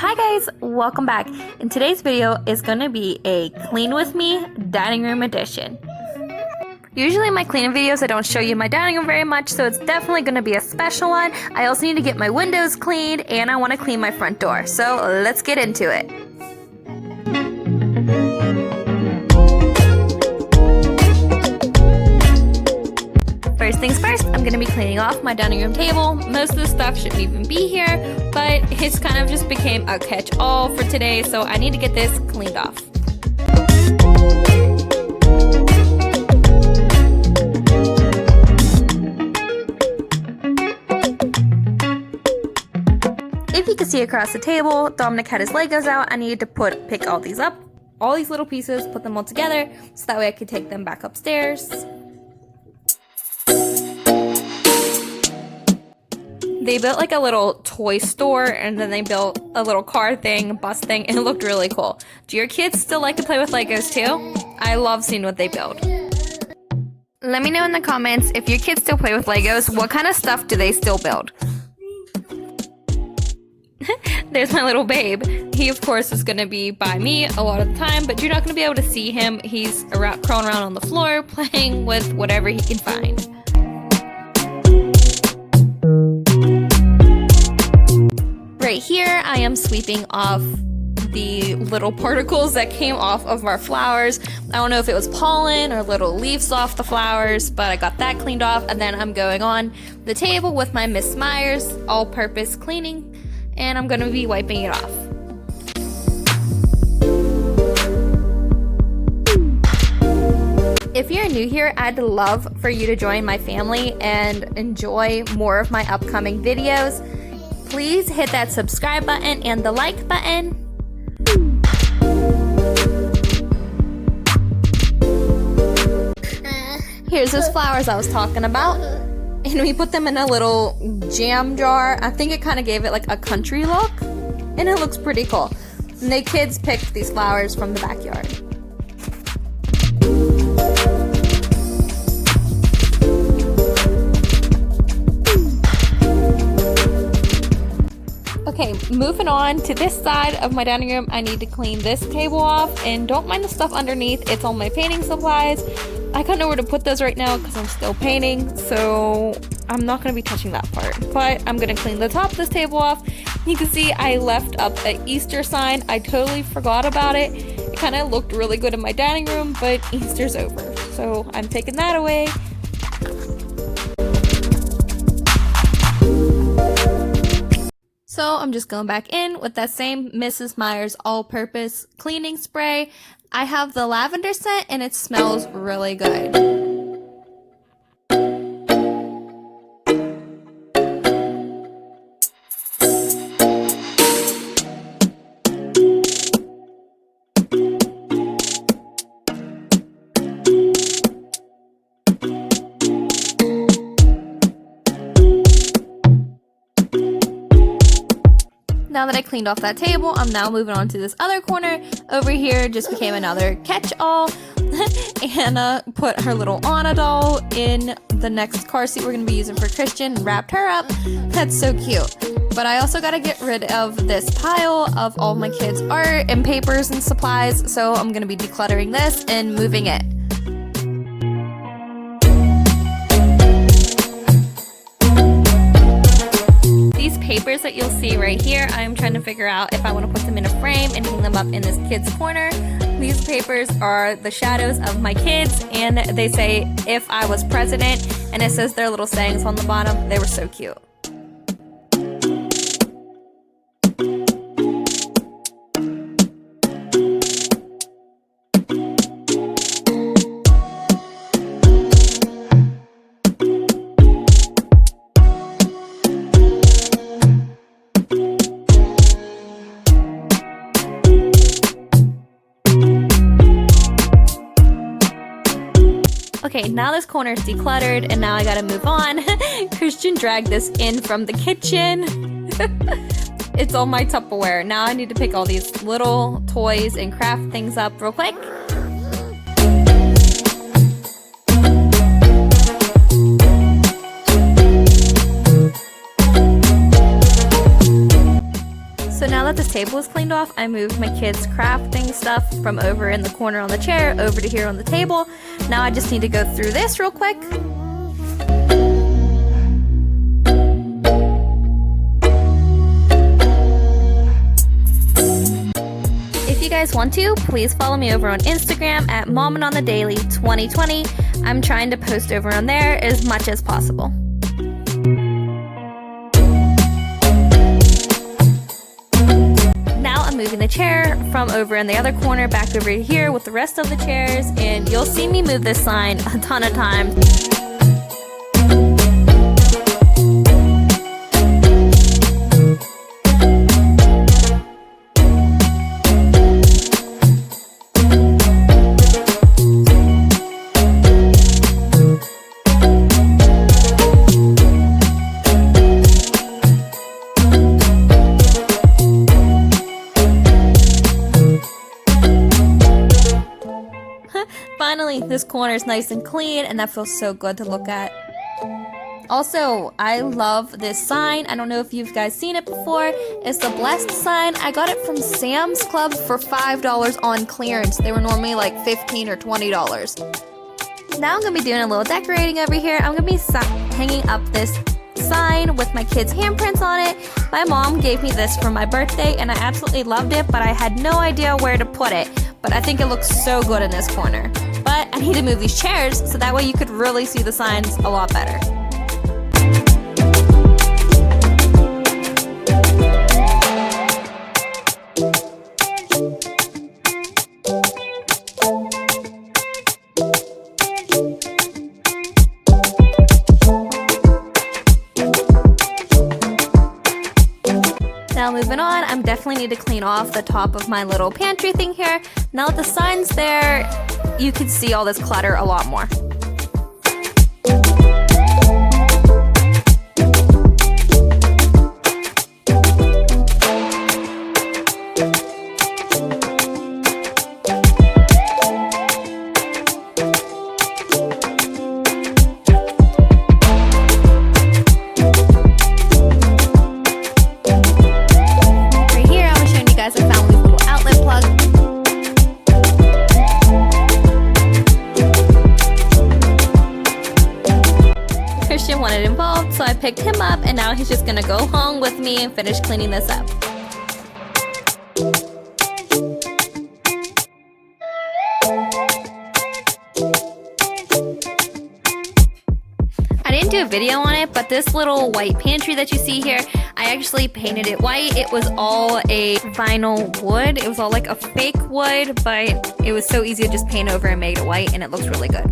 Hi guys, welcome back. In today's video is going to be a clean with me dining room edition. Usually in my cleaning videos I don't show you my dining room very much, so it's definitely going to be a special one. I also need to get my windows cleaned and I want to clean my front door, so let's get into it. First things first, I'm going to be cleaning off my dining room table. Most of the stuff shouldn't even be here, but it's kind of just became a catch-all for today, so I need to get this cleaned off. If you can see across the table, Dominic had his Legos out. I needed to pick all these up, all these little pieces, put them all together, so that way I could take them back upstairs. They built like a little toy store, and then they built a little car thing, bus thing, and it looked really cool. Do your kids still like to play with Legos too? I love seeing what they build. Let me know in the comments if your kids still play with Legos. What kind of stuff do they still build? There's my little babe. He, of course, is going to be by me a lot of the time, but you're not going to be able to see him. He's crawling around on the floor, playing with whatever he can find. Right here, I am sweeping off the little particles that came off of our flowers. I don't know if it was pollen or little leaves off the flowers, but I got that cleaned off, and then I'm going on the table with my Miss Myers all-purpose cleaning, and I'm going to be wiping it off. If you're new here, I'd love for you to join my family and enjoy more of my upcoming videos. Please hit that subscribe button and the like button. Here's those flowers I was talking about. And we put them in a little jam jar. I think it kind of gave it like a country look. And it looks pretty cool. And the kids picked these flowers from the backyard. Okay, moving on to this side of my dining room, I need to clean this table off, and don't mind the stuff underneath. It's all my painting supplies. I can't know where to put those right now because I'm still painting, so I'm not going to be touching that part. But I'm going to clean the top of this table off. You can see I left up an Easter sign. I totally forgot about it. It kind of looked really good in my dining room, but Easter's over, so I'm taking that away. So I'm just going back in with that same Mrs. Myers all-purpose cleaning spray. I have the lavender scent and it smells really good. Now that I cleaned off that table, I'm now moving on to this other corner. Over here just became another catch-all. Anna put her little Anna doll in the next car seat we're going to be using for Christian, wrapped her up. That's so cute. But I also got to get rid of this pile of all my kids' art and papers and supplies, so I'm going to be decluttering this and moving it. Papers that you'll see right here, I'm trying to figure out if I want to put them in a frame and hang them up in this kids corner. These papers are the shadows of my kids, and they say if I was president, and it says their little sayings on the bottom. They were so cute. Okay, now this corner is decluttered, and now I gotta move on. Christian dragged this in from the kitchen. It's all my Tupperware. Now I need to pick all these little toys and craft things up real quick. now that this table is cleaned off, I moved my kids' crafting stuff from over in the corner on the chair over to here on the table. Now I just need to go through this real quick. If you guys want to, please follow me over on Instagram at momingonthedaily2020. I'm trying to post over on there as much as possible. Now I'm moving the chair from over in the other corner back over here with the rest of the chairs, and you'll see me move this sign a ton of times. Finally, this corner is nice and clean, and that feels so good to look at. Also, I love this sign. I don't know if you guys seen it before. It's the Blessed sign. I got it from Sam's Club for $5 on clearance. They were normally like $15 or $20. Now I'm going to be doing a little decorating over here. I'm going to be hanging up this sign with my kids' handprints on it. My mom gave me this for my birthday, and I absolutely loved it, but I had no idea where to put it. But I think it looks so good in this corner. But I need to move these chairs so that way you could really see the signs a lot better. Now moving on, I definitely need to clean off the top of my little pantry thing here. Now that the sign's there, you can see all this clutter a lot more. Wanted involved, so I picked him up, and now he's just gonna go along with me and finish cleaning this up. I didn't do a video on it, but this little white pantry that you see here, I actually painted it white. It was all a vinyl wood. It was all like a fake wood, but it was so easy to just paint over and make it white, and it looks really good.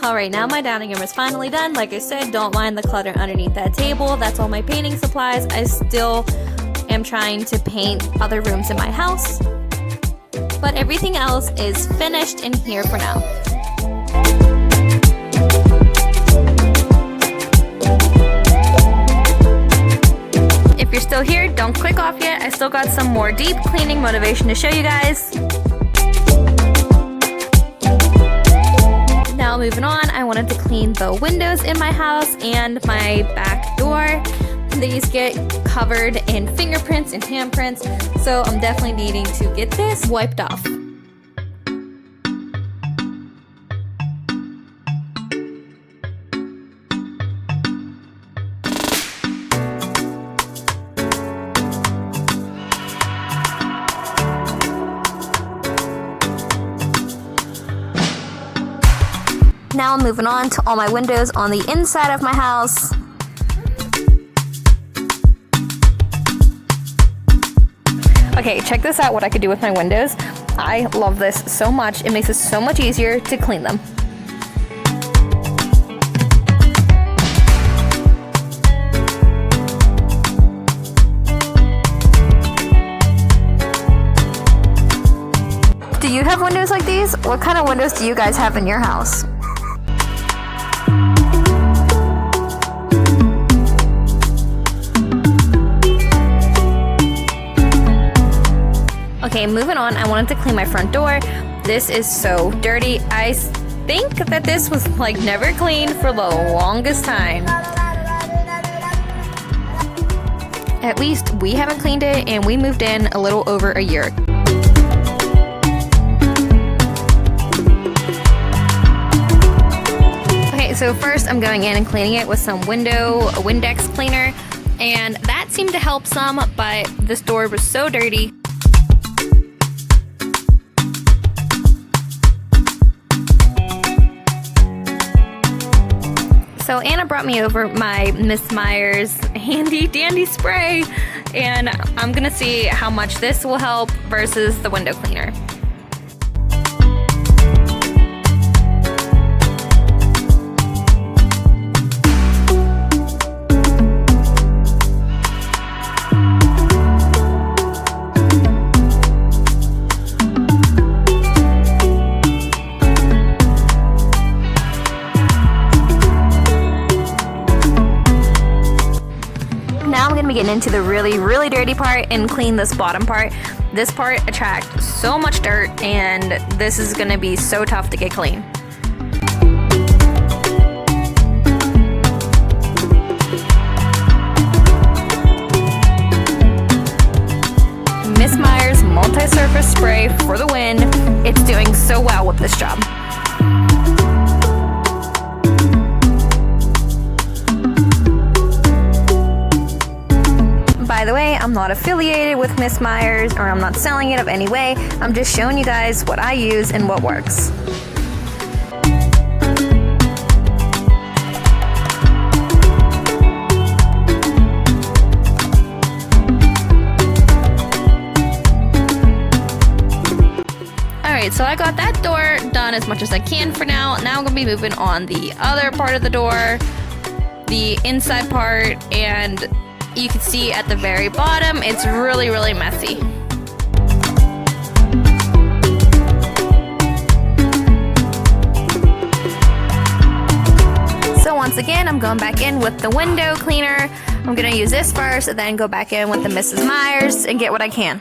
Alright, now my dining room is finally done. Like I said, don't mind the clutter underneath that table. That's all my painting supplies. I still am trying to paint other rooms in my house, but everything else is finished in here for now. If you're still here, don't click off yet. I still got some more deep cleaning motivation to show you guys. Now moving on, I wanted to clean the windows in my house and my back door. These get covered in fingerprints and handprints, so I'm definitely needing to get this wiped off. Now I'm moving on to all my windows on the inside of my house. Okay, check this out, what I could do with my windows. I love this so much. It makes it so much easier to clean them. Do you have windows like these? What kind of windows do you guys have in your house? Okay, Okay, moving on, I wanted to clean my front door. This is so dirty. I think that this was like never cleaned for the longest time. At least we haven't cleaned it, and we moved in a little over a year. Okay, so first I'm going in and cleaning it with some Windex cleaner, and that seemed to help some, but this door was so dirty. So Anna brought me over my Miss Meyer's handy dandy spray, and I'm gonna see how much this will help versus the window cleaner. Now I'm going to be getting into the really dirty part and clean this bottom part. This part attracts so much dirt, and this is going to be so tough to get clean. Miss Meyer's multi-surface spray for the win. It's doing so well with this job. By the way, I'm not affiliated with Miss Meyer's, or I'm not selling it in any way. I'm just showing you guys what I use and what works. Alright, so I got that door done as much as I can for now. Now I'm going to be moving on the other part of the door, the inside part, and you can see at the very bottom, it's really messy. So once again, I'm going back in with the window cleaner. I'm gonna use this first, and then go back in with the Mrs. Meyer's and get what I can.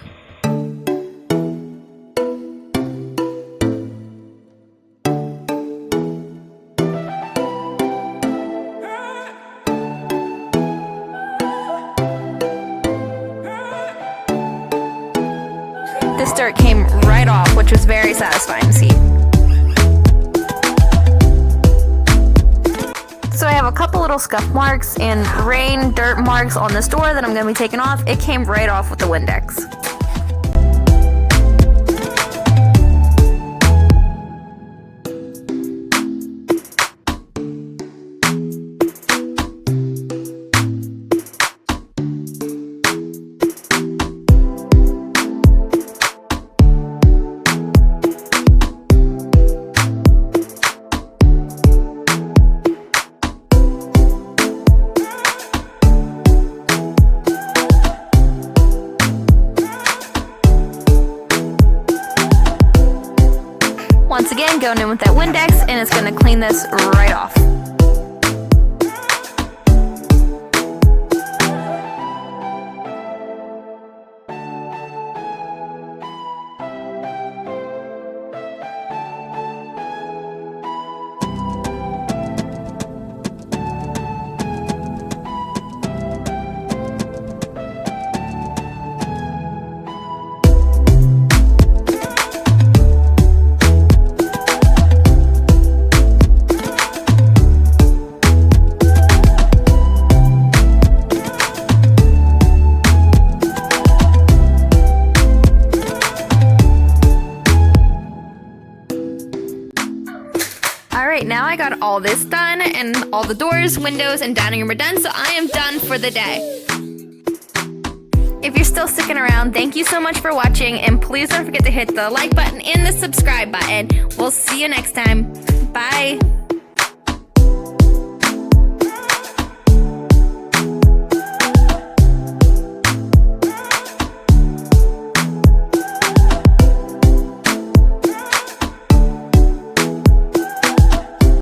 This dirt came right off, which was very satisfying to see. So I have a couple little scuff marks and rain dirt marks on this door that I'm going to be taking off. It came right off with the Windex. Once again, going in with that Windex, and it's going to clean this right off. Alright, now I got all this done, and all the doors, windows, and dining room are done, so I am done for the day. If you're still sticking around, thank you so much for watching, and please don't forget to hit the like button and the subscribe button. We'll see you next time. Bye!